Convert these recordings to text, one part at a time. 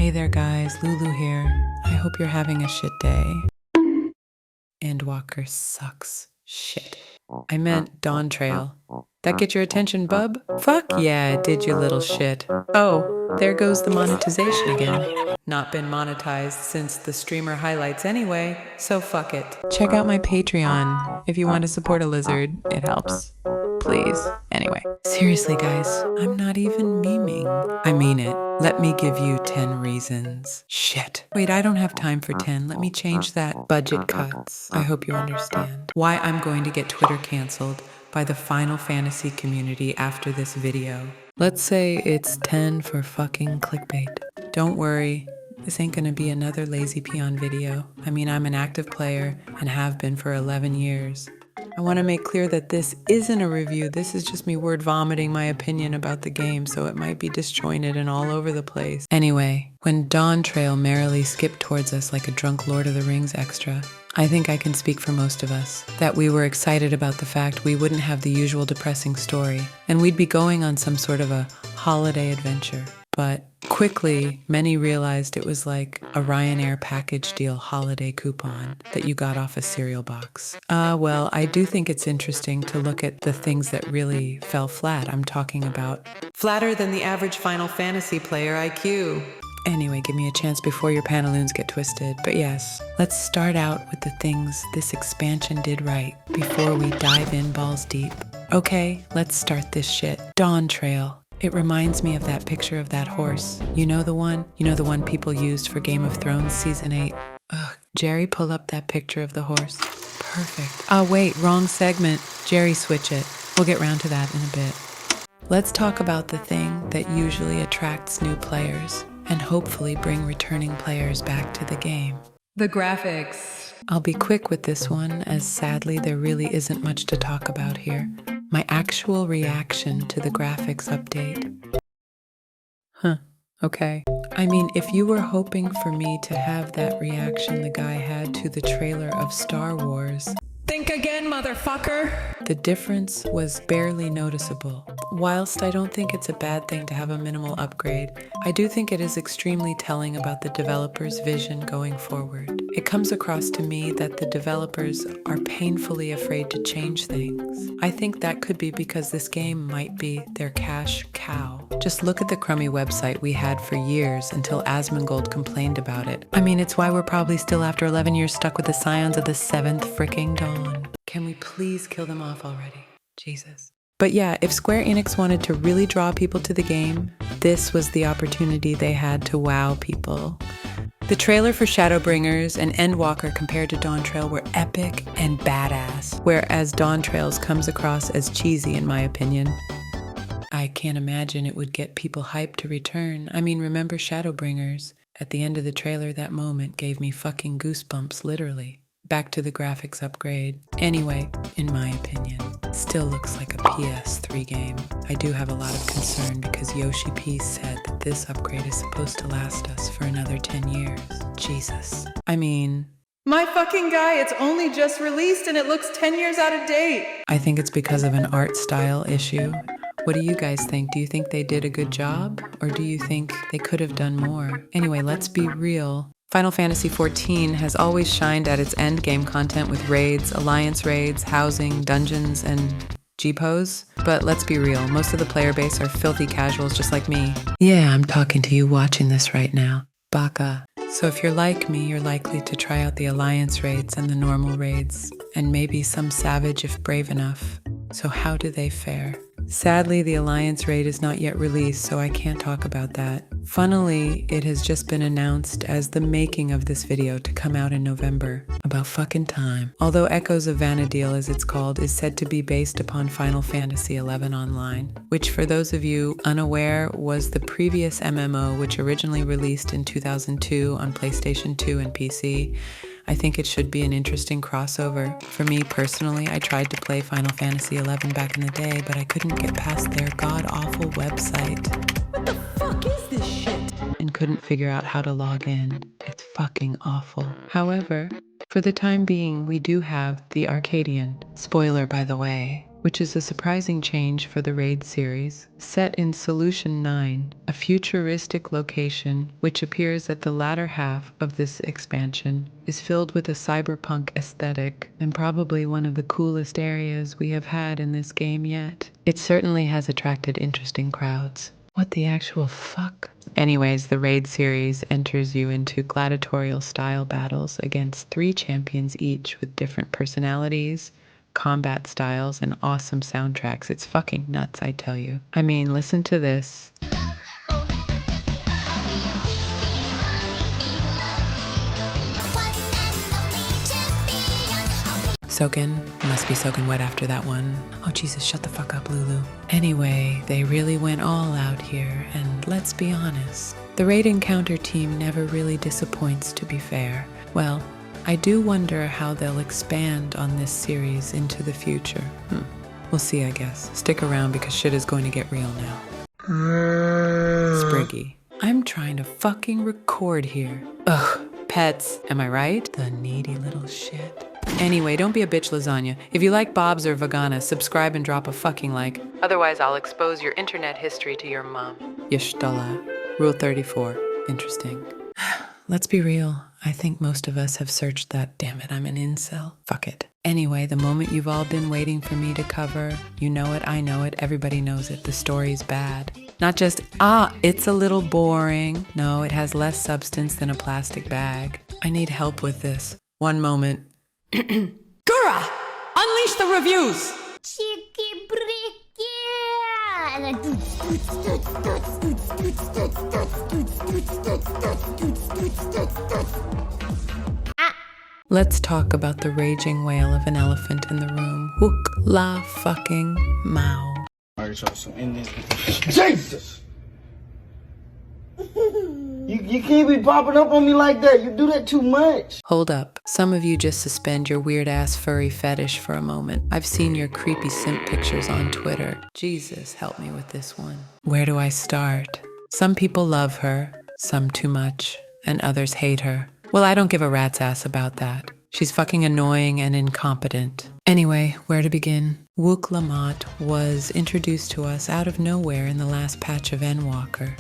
Hey there guys, Lulu here. I hope you're having a shit day. Endwalker sucks shit. I meant Dawntrail. That get your attention, bub? Fuck yeah, it did, you little shit. Oh, there goes the monetization again. Not been monetized since the streamer highlights anyway, so fuck it. Check out my Patreon if you want to support a lizard. It helps. Please. Anyway. Seriously, guys, I'm not even memeing. I mean it. Let me give you 10 reasons. Shit. Wait, I don't have time for 10. Let me change that. Budget cuts. I hope you understand. Why I'm going to get Twitter canceled by the Final Fantasy community after this video. Let's say it's 10 for fucking clickbait. Don't worry. This ain't gonna be another lazy peon video. I mean, I'm an active player and have been for 11 years. I want to make clear that this isn't a review. This is just me word vomiting my opinion about the game, so it might be disjointed and all over the place. Anyway, when Dawntrail merrily skipped towards us like a drunk Lord of the Rings extra, I think I can speak for most of us, that we were excited about the fact we wouldn't have the usual depressing story, and we'd be going on some sort of a holiday adventure. But quickly, many realized it was like a Ryanair package deal holiday coupon that you got off a cereal box. Well, I do think it's interesting to look at the things that really fell flat. I'm talking about flatter than the average Final Fantasy player IQ. Anyway, give me a chance before your pantaloons get twisted. But yes, let's start out with the things this expansion did right before we dive in balls deep. Okay, let's start this shit. Dawntrail. It reminds me of that picture of that horse. You know the one? You know the one people used for Game of Thrones Season 8? Ugh, Jerry, pull up that picture of the horse. Perfect. Oh wait, wrong segment. Jerry, switch it. We'll get round to that in a bit. Let's talk about the thing that usually attracts new players and hopefully bring returning players back to the game. The graphics. I'll be quick with this one, as sadly there really isn't much to talk about here. My actual reaction to the graphics update. Okay. I mean, if you were hoping for me to have that reaction the guy had to the trailer of Star Wars, think again, motherfucker! The difference was barely noticeable. Whilst I don't think it's a bad thing to have a minimal upgrade, I do think it is extremely telling about the developer's vision going forward. It comes across to me that the developers are painfully afraid to change things. I think that could be because this game might be their cash cow. Just look at the crummy website we had for years until Asmongold complained about it. I mean, it's why we're probably still after 11 years stuck with the Scions of the 7th fricking Dawn. Can we please kill them off already? Jesus. But yeah, if Square Enix wanted to really draw people to the game, this was the opportunity they had to wow people. The trailer for Shadowbringers and Endwalker compared to Dawntrail were epic and badass, whereas Dawntrail's comes across as cheesy in my opinion. I can't imagine it would get people hyped to return. I mean, remember Shadowbringers? At the end of the trailer, that moment gave me fucking goosebumps, literally. Back to the graphics upgrade. Anyway, in my opinion, still looks like a PS3 game. I do have a lot of concern because Yoshi P said that this upgrade is supposed to last us for another 10 years. Jesus. I mean, my fucking guy, it's only just released and it looks 10 years out of date. I think it's because of an art style issue. What do you guys think? Do you think they did a good job? Or do you think they could have done more? Anyway, let's be real. Final Fantasy XIV has always shined at its endgame content with raids, alliance raids, housing, dungeons, and G-pose. But let's be real, most of the player base are filthy casuals just like me. Yeah, I'm talking to you watching this right now. Baka. So if you're like me, you're likely to try out the alliance raids and the normal raids, and maybe some savage if brave enough. So how do they fare? Sadly, the Alliance raid is not yet released, so I can't talk about that. Funnily, it has just been announced as the making of this video to come out in November. About fucking time. Although Echoes of Vana'diel, as it's called, is said to be based upon Final Fantasy XI Online, which for those of you unaware was the previous MMO which originally released in 2002 on PlayStation 2 and PC. I think it should be an interesting crossover. For me personally, I tried to play Final Fantasy XI back in the day, but I couldn't get past their god-awful website. What the fuck is this shit? And couldn't figure out how to log in. It's fucking awful. However, for the time being, we do have the Arcadian. Spoiler, by the way. which is a surprising change for the Raid series. Set in Solution 9, a futuristic location which appears at the latter half of this expansion, is filled with a cyberpunk aesthetic and probably one of the coolest areas we have had in this game yet. It certainly has attracted interesting crowds. What the actual fuck? Anyways, the Raid series enters you into gladiatorial style battles against 3 champions each with different personalities, combat styles, and awesome soundtracks. It's fucking nuts, I tell you. I mean, listen to this. Soaking. Must be soaking wet after that one. Oh Jesus, shut the fuck up, Lulu. Anyway, they really went all out here, and let's be honest, the Raid Encounter team never really disappoints, to be fair. Well, I do wonder how they'll expand on this series into the future. We'll see, I guess. Stick around because shit is going to get real now. Spriggy. I'm trying to fucking record here. Ugh, pets, am I right? The needy little shit. Anyway, don't be a bitch, lasagna. If you like Bob's or Vegana, subscribe and drop a fucking like. Otherwise, I'll expose your internet history to your mom. Yashtala. Rule 34. Interesting. Let's be real. I think most of us have searched that. Damn it, I'm an incel. Fuck it. Anyway, the moment you've all been waiting for me to cover. You know it, I know it, everybody knows it. The story's bad. Not just, it's a little boring. No, it has less substance than a plastic bag. I need help with this. One moment. Gura! Unleash the reviews! Cheeky Let's talk about the raging wail of an elephant in the room. Hook la fucking Mao. Alright, so in this Jesus! You can't be popping up on me like that. You do that too much. Hold up. Some of you just suspend your weird-ass furry fetish for a moment. I've seen your creepy simp pictures on Twitter. Jesus, help me with this one. Where do I start? Some people love her, some too much, and others hate her. Well, I don't give a rat's ass about that. She's fucking annoying and incompetent. Anyway, where to begin? Wook Lamont was introduced to us out of nowhere in the last patch of Endwalker.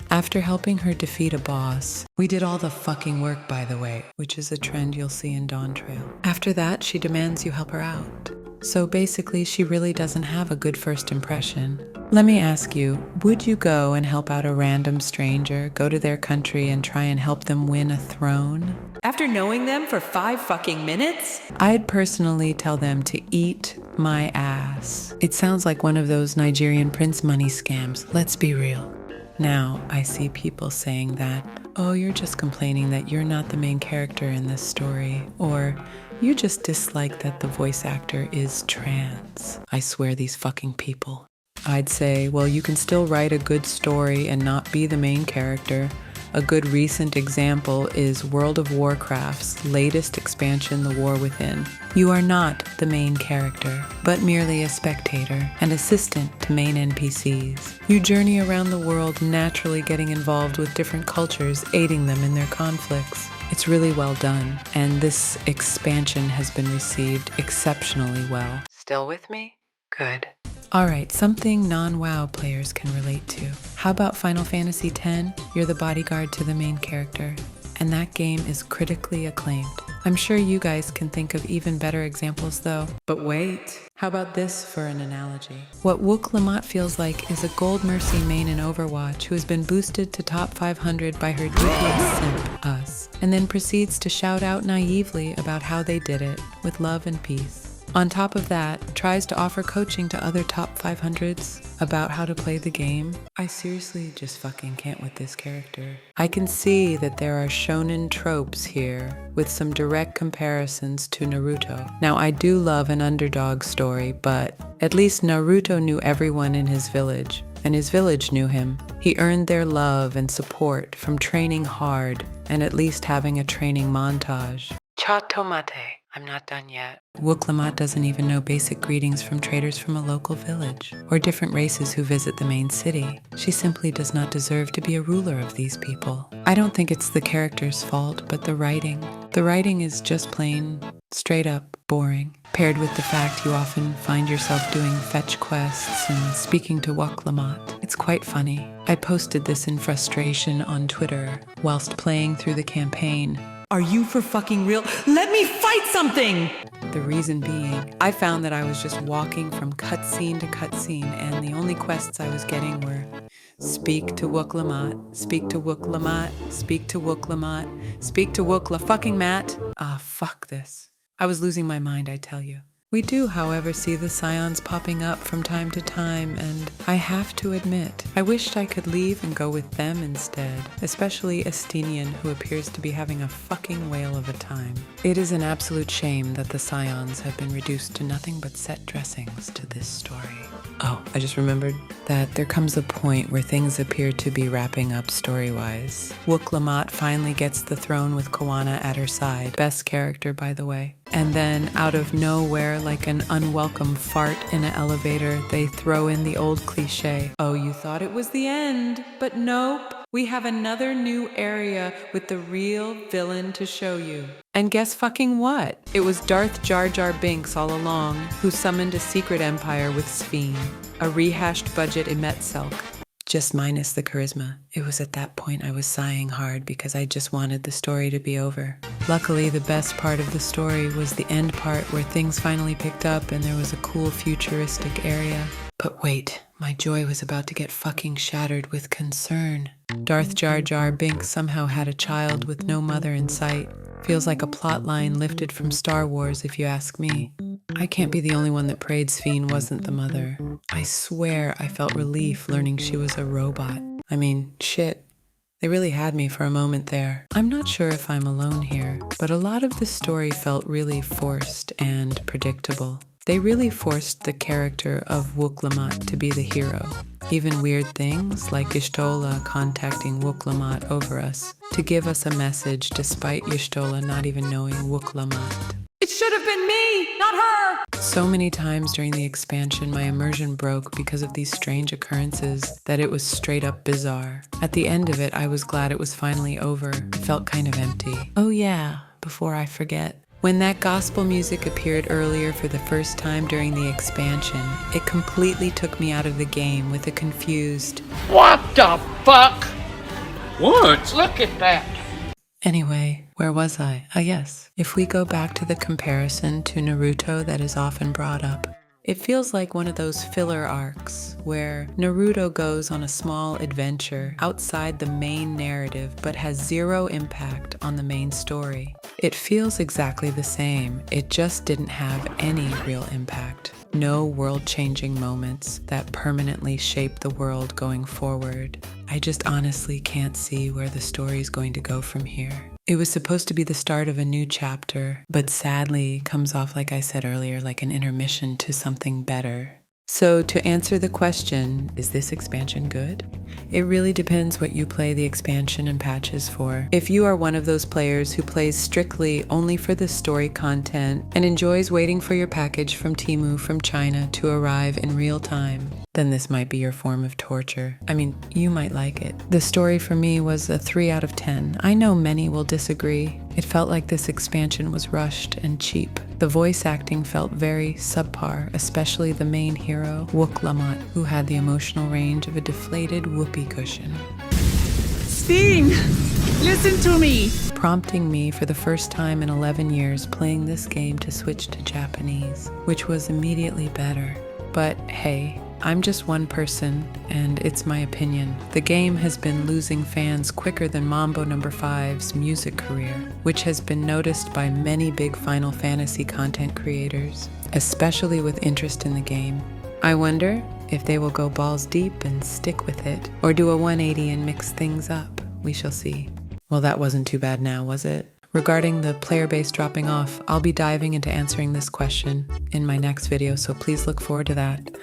After helping her defeat a boss, we did all the fucking work, by the way, which is a trend you'll see in Dawntrail. After that, she demands you help her out. So basically, she really doesn't have a good first impression. Let me ask you, would you go and help out a random stranger, go to their country and try and help them win a throne? After knowing them for 5 fucking minutes? I'd personally tell them to eat my ass. It sounds like one of those Nigerian prince money scams, let's be real. Now, I see people saying that, oh, you're just complaining that you're not the main character in this story, or you just dislike that the voice actor is trans. I swear these fucking people. I'd say, well, you can still write a good story and not be the main character. A good recent example is World of Warcraft's latest expansion, The War Within. You are not the main character, but merely a spectator and assistant to main NPCs. You journey around the world naturally getting involved with different cultures, aiding them in their conflicts. It's really well done, and this expansion has been received exceptionally well. Still with me? Good. Alright, something non-WoW players can relate to. How about Final Fantasy X? You're the bodyguard to the main character, and that game is critically acclaimed. I'm sure you guys can think of even better examples though. But wait, how about this for an analogy? What Wook Lamont feels like is a Gold Mercy main in Overwatch who has been boosted to top 500 by her DPS simp, us, and then proceeds to shout out naively about how they did it, with love and peace. On top of that, tries to offer coaching to other top 500s about how to play the game. I seriously just fucking can't with this character. I can see that there are shonen tropes here with some direct comparisons to Naruto. Now, I do love an underdog story, but at least Naruto knew everyone in his village, and his village knew him. He earned their love and support from training hard and at least having a training montage. Cha tomate. I'm not done yet. Wook Lamont doesn't even know basic greetings from traders from a local village, or different races who visit the main city. She simply does not deserve to be a ruler of these people. I don't think it's the character's fault, but the writing. The writing is just plain, straight up, boring, paired with the fact you often find yourself doing fetch quests and speaking to Wuk-Lamat. It's quite funny. I posted this in frustration on Twitter whilst playing through the campaign. Are you for fucking real? Let me fight something! The reason being, I found that I was just walking from cutscene to cutscene, and the only quests I was getting were speak to Wuk-Lamat, speak to Wuk-Lamat, speak to Wuk-Lamat, speak to Wuk-La-fucking-Mat. Ah, fuck this. I was losing my mind, I tell you. We do, however, see the scions popping up from time to time, and I have to admit, I wished I could leave and go with them instead, especially Estinian, who appears to be having a fucking whale of a time. It is an absolute shame that the scions have been reduced to nothing but set dressings to this story. Oh, I just remembered that there comes a point where things appear to be wrapping up story-wise. Wuk-Lamat finally gets the throne with Koana at her side. Best character, by the way. And then, out of nowhere, like an unwelcome fart in an elevator, they throw in the old cliche. Oh, you thought it was the end, but nope. We have another new area with the real villain to show you. And guess fucking what? It was Darth Jar Jar Binks all along, who summoned a secret empire with Sphene, a rehashed budget Emet-Selk. Just minus the charisma. It was at that point I was sighing hard because I just wanted the story to be over. Luckily, the best part of the story was the end part where things finally picked up and there was a cool futuristic area. But wait, my joy was about to get fucking shattered with concern. Darth Jar Jar Binks somehow had a child with no mother in sight. Feels like a plotline lifted from Star Wars, if you ask me. I can't be the only one that prayed Sphene wasn't the mother. I swear I felt relief learning she was a robot. I mean, shit. They really had me for a moment there. I'm not sure if I'm alone here, but a lot of the story felt really forced and predictable. They really forced the character of Wuk-Lamat to be the hero. Even weird things like Y'shtola contacting Wuk-Lamat over us to give us a message despite Y'shtola not even knowing Wuk-Lamat. It should have been me, not her! So many times during the expansion, my immersion broke because of these strange occurrences that it was straight up bizarre. At the end of it, I was glad it was finally over. It felt kind of empty. Oh yeah, before I forget. When that gospel music appeared earlier for the first time during the expansion, it completely took me out of the game with a confused, What the fuck? What? Look at that. Anyway, where was I? Ah, yes. If we go back to the comparison to Naruto that is often brought up, it feels like one of those filler arcs where Naruto goes on a small adventure outside the main narrative but has zero impact on the main story. It feels exactly the same. It just didn't have any real impact. No world-changing moments that permanently shape the world going forward. I just honestly can't see where the story's going to go from here. It was supposed to be the start of a new chapter, but sadly comes off, like I said earlier, like an intermission to something better. So to answer the question, is this expansion good? It really depends what you play the expansion and patches for. If you are one of those players who plays strictly only for the story content and enjoys waiting for your package from Temu from China to arrive in real time, then this might be your form of torture. I mean, you might like it. The story for me was a 3 out of 10. I know many will disagree. It felt like this expansion was rushed and cheap. The voice acting felt very subpar, especially the main hero, Wuk-Lamat, who had the emotional range of a deflated whoopee cushion. Sphene, listen to me! Prompting me for the first time in 11 years playing this game to switch to Japanese, which was immediately better. But hey, I'm just one person, and it's my opinion. The game has been losing fans quicker than Mambo No. 5's music career, which has been noticed by many big Final Fantasy content creators, especially with interest in the game. I wonder if they will go balls deep and stick with it, or do a 180 and mix things up. We shall see. Well, that wasn't too bad now, was it? Regarding the player base dropping off, I'll be diving into answering this question in my next video, so please look forward to that.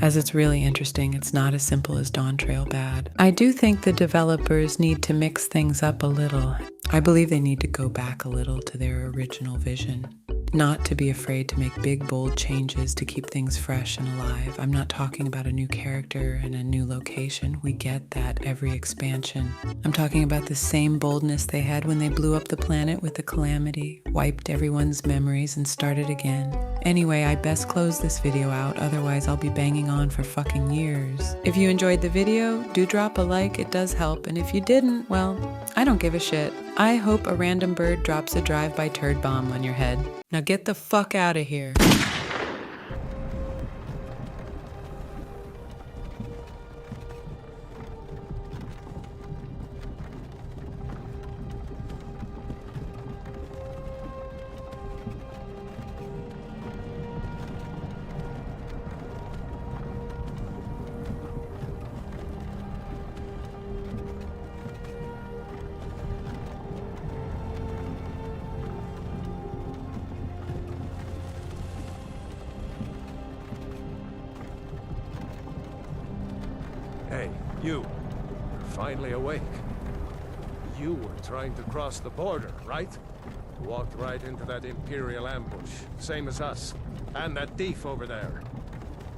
As it's really interesting, it's not as simple as Dawntrail bad. I do think the developers need to mix things up a little. I believe they need to go back a little to their original vision. Not to be afraid to make big, bold changes to keep things fresh and alive. I'm not talking about a new character and a new location. We get that every expansion. I'm talking about the same boldness they had when they blew up the planet with the calamity, wiped everyone's memories, and started again. Anyway, I best close this video out, otherwise I'll be banging on for fucking years. If you enjoyed the video, do drop a like, it does help, and if you didn't, well, I don't give a shit. I hope a random bird drops a drive-by turd bomb on your head. Now get the fuck out of here. Hey, you. You're finally awake. You were trying to cross the border, right? Walked right into that Imperial ambush, same as us. And that thief over there.